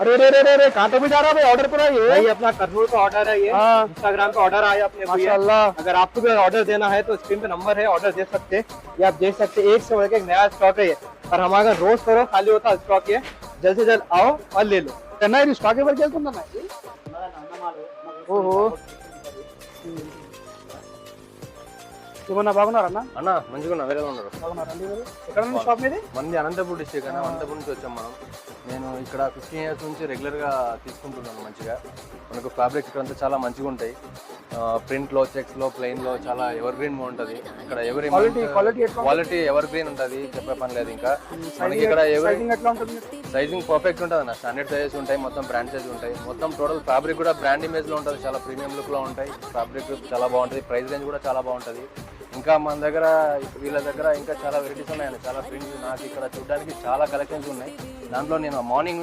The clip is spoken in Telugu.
अरे रे रे रे रे कहाँ तो भी जा रहा है भाई, ऑर्डर पूरा ये भाई अपना कर्नूल का ऑर्डर है ये। हाँ। इंस्टाग्राम पे ऑर्डर आया अपने को ये। माशाल्लाह। अगर आपको भी ऑर्डर देना है तो स्क्रीन पे नंबर है, ऑर्डर दे सकते हैं। ये आप देख सकते हैं, एक से बढ़ के एक नया स्टॉक है ये। और हमारा रोज करो खाली होता स्टॉक ये, जल्द से जल्द आओ और ले लो। చెన్నై స్టాక్ ఎవరికి వెళ్తుందా? ఓహో, ఏమన్నా బాగున్నారన్న? అన్న మంచిగా వేరే ఉన్నారు. బాగున్నారండి మీరు? ఎక్కడ ఉంది షాప్ మీది? మంది అనంతపూర్ డిస్ట్రిక్ట్ అన్న, అనంతపూర్ నుంచి వచ్చాం మనం. నేను ఇక్కడ 15 years నుంచి రెగ్యులర్గా తీసుకుంటున్నాను. మంచిగా మనకు ఫ్యాబ్రిక్స్ ఇక్కడ అంతా చాలా మంచిగా ఉంటాయి. ప్రింట్లో, చెక్స్లో, ప్లెయిన్లో చాలా ఎవర్ గ్రీన్ ఉంటుంది. ఇక్కడ క్వాలిటీ ఎవర్ గ్రీన్ ఉంటుంది, చెప్పే పని లేదు. ఇంకా మనకి ఇక్కడ సైజింగ్ పర్ఫెక్ట్ ఉంటుంది అన్న. స్టాండర్డ్ సైజెస్ ఉంటాయి, మొత్తం బ్రాండ్ సైజ్ ఉంటాయి. మొత్తం టోటల్ ఫ్యాబ్రిక్ కూడా బ్రాండ్ ఇమేజ్లో ఉంటుంది, చాలా ప్రీమియం లుక్లో ఉంటాయి. ఫ్యాబ్రిక్ చాలా బాగుంటుంది, ప్రైస్ రేంజ్ కూడా చాలా బాగుంటుంది. ఇంకా మన దగ్గర వీళ్ళ దగ్గర ఇంకా చాలా వెరైటీస్ ఉన్నాయండి, చాలా ప్రింట్స్. నాకు ఇక్కడ చూడడానికి చాలా కలెక్షన్స్ ఉన్నాయి. దాంట్లో నేను మార్నింగ్